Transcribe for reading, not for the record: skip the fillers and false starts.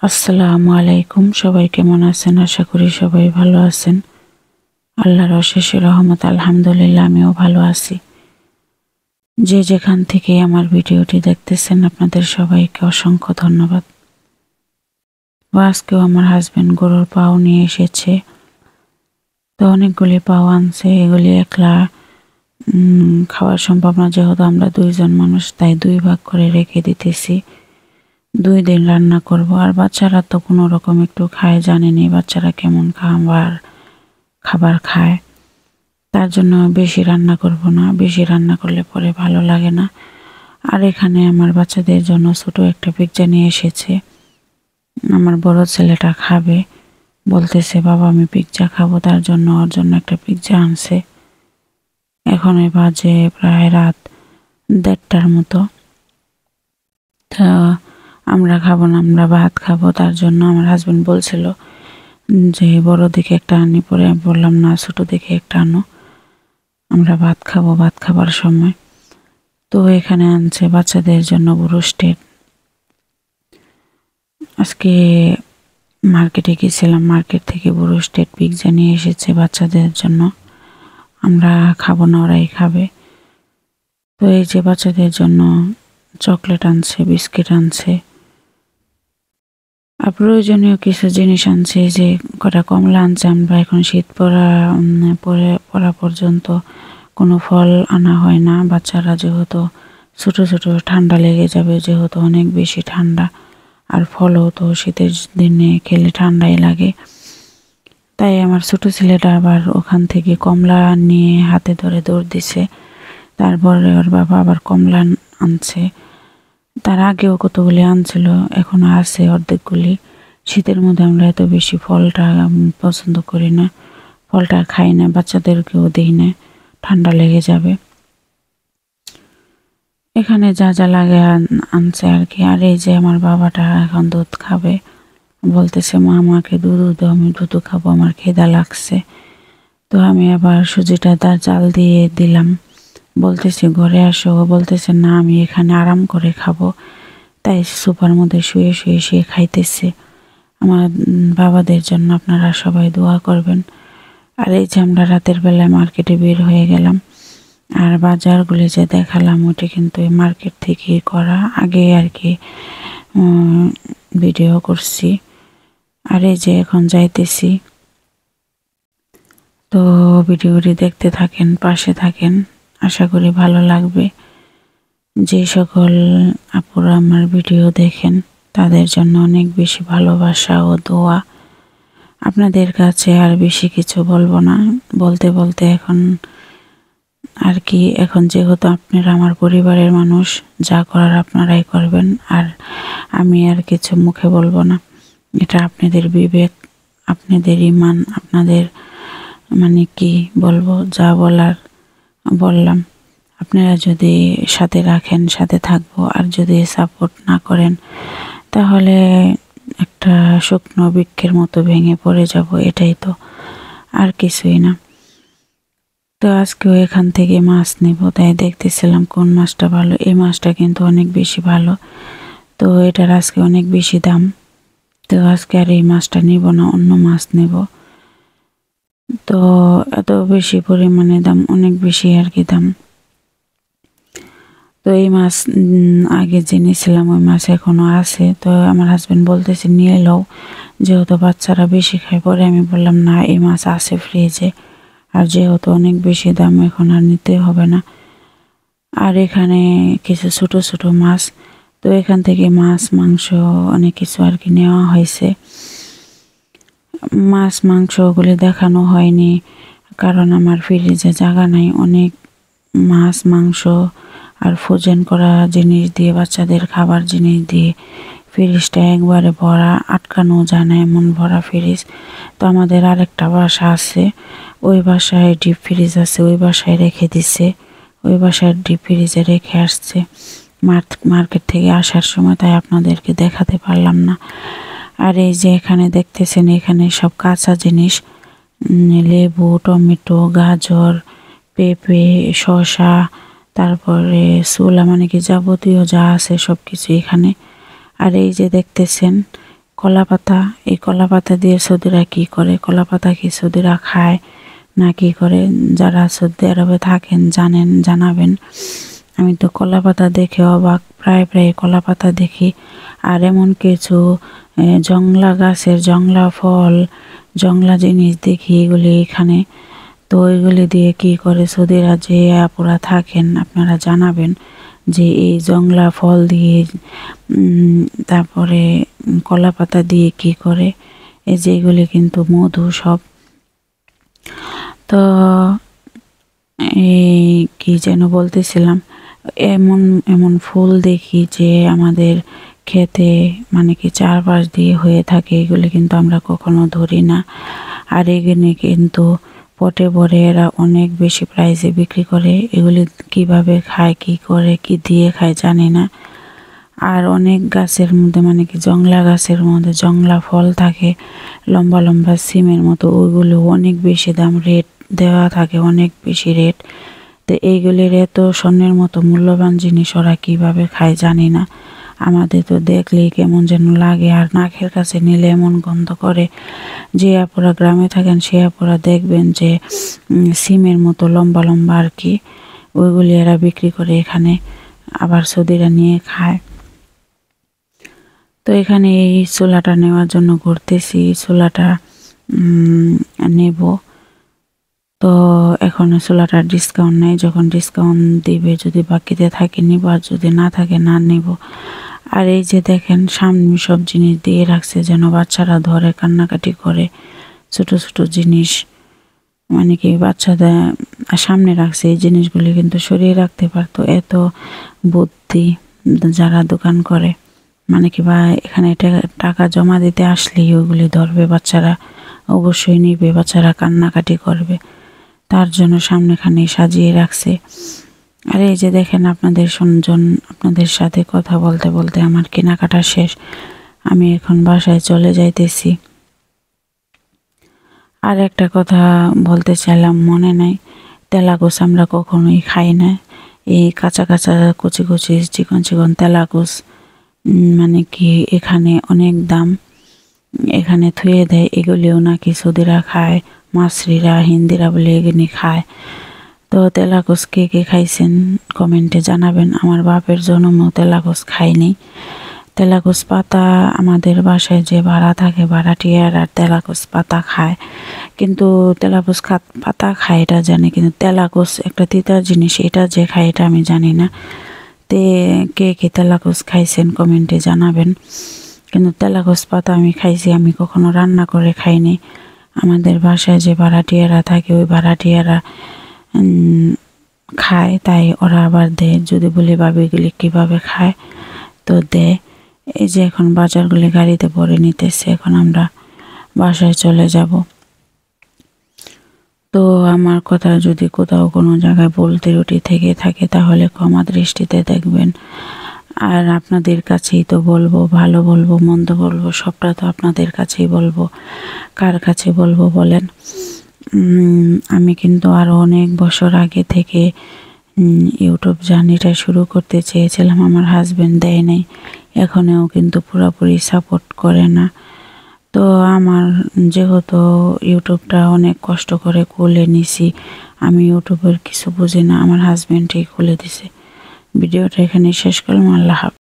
আসসালামু আলাইকুম। সবাই কেমন আছেন? আশা করি সবাই ভালো আছেন। আল্লাহর অশেষ রহমত, আলহামদুলিল্লাহ আমিও ভালো আছি। যে যেখান থেকে আমার ভিডিওটি দেখতেছেন আপনাদের সবাইকে অসংখ্য ধন্যবাদ। আজকেও আমার হাজবেন্ড গরুর পাও নিয়ে এসেছে। তো অনেকগুলি পাও আনছে, এগুলি একলা খাওয়া সম্ভব না, যেহেতু আমরা দুইজন মানুষ, তাই 2 ভাগ করে রেখে দিতেছি। 2 দিন রান্না করব। আর বাচ্চারা তো কোনো রকম একটু খায়, জানেনি বাচ্চারা কেমন খাবার খায়। তার জন্য বেশি রান্না করব না, বেশি রান্না করলে পরে ভালো লাগে না। আর এখানে আমার বাচ্চাদের জন্য ছোট একটা পিৎজা নিয়ে এসেছে। আমার বড় ছেলেটা খাবে, বলতেছে বাবা আমি পিৎজা খাবো, তার জন্য ওর জন্য একটা পিৎজা আনছে। এখন বাজে প্রায় রাত 1:30টার মতো। তা আমরা খাবো না, আমরা ভাত খাবো। তার জন্য আমার হাজবেন্ড বলছিল যে বড় দেখে একটা আনি, পরে আমি বললাম না, ছোট দেখে একটা আনো, আমরা ভাত খাবো ভাত খাবার সময়। তো এখানে আনছে বাচ্চাদের জন্য ব্রোস্টেড। আজকে মার্কেটে গেছিলাম, মার্কেট থেকে ব্রোস্টেড পিৎজা নিয়ে এসেছে বাচ্চাদের জন্য। আমরা খাবো না, ওরাই খাবে। তো এই যে বাচ্চাদের জন্য চকলেট আনছে, বিস্কিট আনছে, আর প্রয়োজনীয় কিছু জিনিস আনছে। যে কটা কমলা আনছে। আমরা এখন শীত পড়া পর্যন্ত কোনো ফল আনা হয় না। বাচ্চারা যেহেতু ছোট ছোট, ঠান্ডা লেগে যাবে, যেহেতু অনেক বেশি ঠান্ডা। আর ফলও তো শীতের দিনে খেলে ঠান্ডাই লাগে। তাই আমার ছোট ছেলেটা আবার ওখান থেকে কমলা নিয়ে হাতে ধরে দৌড় দিছে। তারপরে ওর বাবা আবার কমলা আনছে। তার আগেও কতগুলি আনছিল, এখনো আছে অর্ধেকগুলি। শীতের মধ্যে আমরা এত বেশি ফলটা পছন্দ করি না, ফলটা খাই না, বাচ্চাদেরকেও দিই না, ঠান্ডা লেগে যাবে। এখানে যা যা লাগে আনছে আর কি। আর এই যে আমার বাবাটা এখন দুধ খাবে, বলতেছে মা আমাকে দুধ দাও, আমি দুধ খাবো, আমার খিদা লাগছে। তো আমি আবার সুজিটা তার জাল দিয়ে দিলাম। বলতেছি ঘরে আসো, বলতেছে না আমি এখানে আরাম করে খাবো। তাই সোফার মধ্যে শুয়ে শুয়ে শুয়ে খাইতেছে। আমার বাবাদের জন্য আপনারা সবাই দোয়া করবেন। আর এই যে আমরা রাতের বেলায় মার্কেটে বের হয়ে গেলাম। আর বাজারগুলি যে দেখালাম ওটা কিন্তু মার্কেট থেকে করা, আগে আর কি ভিডিও করছি। আর এই যে এখন যাইতেছি। তো ভিডিওটি দেখতে থাকেন, পাশে থাকেন, আশা করি ভালো লাগবে। যে সকল আপুরা আমার ভিডিও দেখেন তাদের জন্য অনেক বেশি ভালোবাসা ও দোয়া। আপনাদের কাছে আর বেশি কিছু বলবো না, বলতে বলতে এখন আর কি, এখন যেহেতু আপনারা আমার পরিবারের মানুষ, যা করার আপনারাই করবেন। আর আমি আর কিছু মুখে বলবো না, এটা আপনাদের বিবেক, আপনাদের ইমান, আপনাদের মানে কি বলবো, যা বলার বললাম। আপনারা যদি সাথে রাখেন সাথে থাকবো, আর যদি সাপোর্ট না করেন তাহলে একটা শুকনো বৃক্ষের মতো ভেঙে পড়ে যাব, এটাই তো, আর কিছুই না। তো আজকেও এখান থেকে মাছ নেব, তাই দেখতেছিলাম কোন মাছটা ভালো। এই মাছটা কিন্তু অনেক বেশি ভালো, তো এটার আজকে অনেক বেশি দাম। তো আজকে আর এই মাছটা নেব না, অন্য মাছ নেব। তো এত বেশি পরিমাণে দাম, অনেক বেশি আর কি দাম। তো এই মাছ আগে জেনেছিলাম, ওই মাছ এখনো আছে। তো আমার হাজবেন্ড বলতেছে নিয়ে লও, যেহেতু বাচ্চারা বেশি খায়। পরে আমি বললাম না, এই মাছ আছে ফ্রিজে, আর যেহেতু অনেক বেশি দাম এখন আর নিতে হবে না। আর এখানে কিছু ছোট ছোট মাছ, তো এখান থেকে মাছ মাংস অনেক কিছু আর কি নেওয়া হয়েছে। মাছ মাংসগুলি দেখানো হয়নি, কারণ আমার ফ্রিজে জায়গা নাই। অনেক মাছ মাংস আর ফ্রোজেন করা জিনিস দিয়ে, বাচ্চাদের খাবার জিনিস দিয়ে ফ্রিজটা একবারে ভরা, আটকানো যায় না, এমন ভরা ফ্রিজ। তো আমাদের আরেকটা বাসা আছে, ওই বাসায় ডিপ ফ্রিজ আছে, ওই বাসায় রেখে দিছে, ওই বাসায় ডিপ ফ্রিজে রেখে আসছে মার্কেট থেকে আসার সময়, তাই আপনাদেরকে দেখাতে পারলাম না। আর এই যে এখানে দেখতেছেন, এখানে সব কাঁচা জিনিস, লেবু, টমেটো, গাজর, পেঁপে, শসা, তারপরে ছোলা, মানে কি যাবতীয় যা আছে সব কিছু এখানে। আর এই যে দেখতেছেন কলা পাতা। এই কলা পাতা দিয়ে সৌদিরা কি করে, কলা পাতা কি সৌদিরা খায় না কি করে? যারা সৌদি আরবে থাকেন জানেন, জানাবেন। আমি তো কলা পাতা দেখে অবাক, প্রায় কলা পাতা দেখি। আর এমন কিছু জংলা গাছের জংলা ফল, জংলা জিনিস দেখি এগুলি এখানে। তো এগুলি দিয়ে কি করে সৌদিরা, যে আপুরা থাকেন আপনারা জানাবেন যে এই জংলা ফল দিয়ে তারপরে কলা পাতা দিয়ে কি করে। এই যে এগুলি কিন্তু মধু সব। তো এই কি যেন বলতেছিলাম, এমন এমন ফুল দেখি যে আমাদের খেতে মানে কি চারপাশ দিয়ে হয়ে থাকে, এগুলি কিন্তু আমরা কখনো ধরি না। আর এখানে কিন্তু পটে পরে এরা অনেক বেশি প্রাইসে বিক্রি করে। এগুলি কিভাবে খায়, কি করে, কি দিয়ে খায় জানি না। আর অনেক গাছের মধ্যে মানে কি জংলা গাছের মধ্যে জংলা ফল থাকে, লম্বা লম্বা সিমের মতো, ওইগুলো অনেক বেশি দাম, রেট দেওয়া থাকে অনেক বেশি রেট। তো এইগুলির এত স্বর্ণের মতো মূল্যবান জিনিস ওরা কীভাবে খায় জানি না। আমাদের তো দেখলেই কেমন যেন লাগে, আর নাকের কাছে নিলে এমন গন্ধ করে। যে আপুরা গ্রামে থাকেন সে আপুরা দেখবেন যে সিমের মতো লম্বা লম্বা আর কি, ওইগুলি এরা বিক্রি করে এখানে, আবার সৌদিরা নিয়ে খায়। তো এখানে এই ছোলাটা নেওয়ার জন্য ঘুরতেছি, ছোলাটা নেব। তো এখন ছোলাটার ডিসকাউন্ট নেই, যখন ডিসকাউন্ট দিবে যদি বাকিতে থাকে নিব, আর যদি না থাকে না নেব। আর এই যে দেখেন সামনে সব জিনিস দিয়ে রাখছে যেন বাচ্চারা ধরে কান্নাকাটি করে, ছোট ছোট জিনিস মানে কি বাচ্চাদের সামনে রাখছে। এই জিনিসগুলি কিন্তু সরিয়ে রাখতে পারতো, এত বুদ্ধি যারা দোকান করে। মানে কি বা এখানে টাকা জমা দিতে আসলেই ওইগুলি ধরবে, বাচ্চারা অবশ্যই নিবে, বাচ্চারা কান্নাকাটি করবে, তার জন্য সামনেখানে সাজিয়ে রাখছে। আর এই যে দেখেন আপনাদের সাথে কথা বলতে বলতে আমার কেনাকাটা শেষ। আমি এখন বাসায় চলে যাইতেছি। আর একটা কথা বলতে চাইলাম, মনে নাই, তেলাকুচ আমরা কখনোই খাই না। এই কাঁচা কাঁচা কুচি কুচি চিকন চিকন তেলাকুচ মানে কি এখানে অনেক দাম, এখানে থুয়ে দেয়। এগুলিও নাকি সৌদিরা খায়, মাছরিরা হিন্দিরা বলে এগুলি খায়। তো তেলাকুচ কে কে খাইছেন কমেন্টে জানাবেন। আমার বাপের জন্মও তেলাকুচ খাইনি। তেলাকুচ পাতা আমাদের বাসায় যে ভাড়া থাকে ভাড়াটিয়ারা তেলাকুচ পাতা খায়, কিন্তু তেলাকুচ পাতা খায় এটা জানি, কিন্তু তেলাকুচ একটা তিতা জিনিস, এটা যে খায় এটা আমি জানি না। তে কে কে তেলাকুচ খাইছেন কমেন্টে জানাবেন। কিন্তু তেলাকুচ পাতা আমি খাইছি, আমি কখনো রান্না করে খাইনি। আমাদের বাসায় যে ভাড়াটিয়ারা থাকে ওই ভাড়াটিয়ারা খায়, তাই ওরা আবার দেয়। যদি বলি ভাবিগুলি কীভাবে খায়, তো দেয়। এই যে এখন বাজারগুলি গাড়িতে ভরে নিতেছে, এখন আমরা বাসায় চলে যাব। তো আমার কথা যদি কোথাও কোনো জায়গায় ভুল ত্রুটি থেকে থাকে তাহলে ক্ষমা দৃষ্টিতে দেখবেন। আর আপনাদের কাছেই তো বলবো, ভালো বলবো মন্দ বলবো সবটা তো আপনাদের কাছেই বলবো, কার কাছে বলবো বলেন। আমি কিন্তু আরও অনেক বছর আগে থেকে ইউটিউব জার্নিটা শুরু করতে চেয়েছিলাম, আমার হাজব্যান্ড দেয় নাই, এখনও কিন্তু পুরোপুরি সাপোর্ট করে না। তো আমার যেহেতু ইউটিউবটা অনেক কষ্ট করে খুলে নিছি, আমি ইউটিউবের কিছু বুঝি না, আমার হাজব্যান্ডই খুলে দিছে। ভিডিওটা এখানে শেষ করলাম। আল্লাহ হাফেজ।